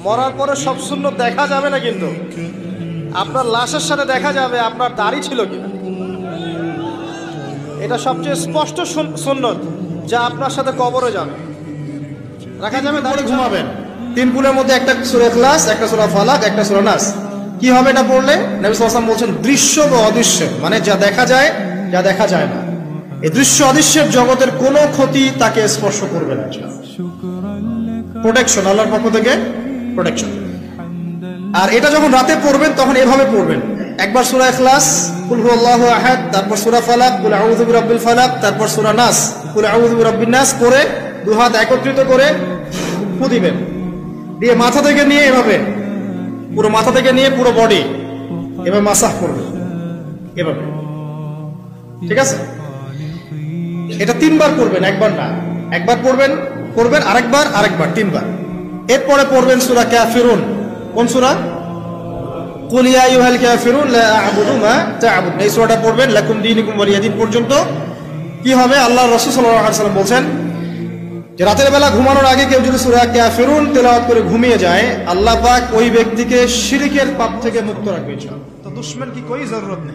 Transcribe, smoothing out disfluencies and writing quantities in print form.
মরার পরে সব সুন্নত দেখা যাবে না, কিন্তু আপনার লাশের সাথে দেখা যাবে আপনার দাড়ি ছিল কিনা। এটা সবচেয়ে স্পষ্ট সুন্নত যা আপনার সাথে কবরে যাবে। রাখা যাবে দাড়ি। ঘুমাবেন, 3 কুলের মধ্যে একটা সূরা ইখলাস, একটা সূরা ফালাক, একটা সূরা নাস। কি হবে এটা পড়লে? নবী সাল্লাল্লাহু আলাইহি ওয়াসাল্লাম বলছেন দৃশ্য বা অদৃশ্য, মানে যা দেখা যায় যা দেখা যায় না, এই দৃশ্য অদৃশ্যের জগতের কোনো ক্ষতি তাকে স্পর্শ করবে না। প্রোটেকশন, আল্লাহর পক্ষ থেকে প্রোটেকশন। আর এটা যখন রাতে পড়বেন তখন এভাবে পড়বেন, একবার সূরা ইখলাস কুল হুয়াল্লাহু আহাদ, তারপর সূরা ফালাক কুল আউযু বিরাব্বিল ফালাক, তারপর সূরা নাস কুল আউযু বিরাব্বিন নাস করে 2 হাত একত্রিত করে ফু দিবেন, দিয়ে মাথা থেকে নিয়ে এভাবে পুরো মাথা থেকে নিয়ে পুরো বডি এভাবে মাসাজ করবেন এভাবে, ঠিক আছে? এটা 3 বার করবেন, একবার না, একবার করবেন আরেকবার 3 বার। এরপরে পড়বেন সূরা কাফিরুন। কোন সূরা? কুল ইয়া আইয়ুহাল কাফিরুন লা আ'বুদু মা তা'বুদুন। এই সূরাটা পড়বেন লাকুম দীনুকুম ওয়ালিয়া দীন পর্যন্ত। কি হবে? আল্লাহর রাসূল সাল্লাল্লাহু আলাইহি ওয়াসাল্লাম বলেন যে রাতের বেলা ঘুমানোর আগে কেউ যদি সূরা কাফিরুন তেলাওয়াত করে ঘুমিয়ে যায়, আল্লাহ পাক ওই ব্যক্তিকে শিরকের পাপ থেকে মুক্ত রাখবে ইনশাআল্লাহ। তো দুশমন কি কোই জরুরত নেই।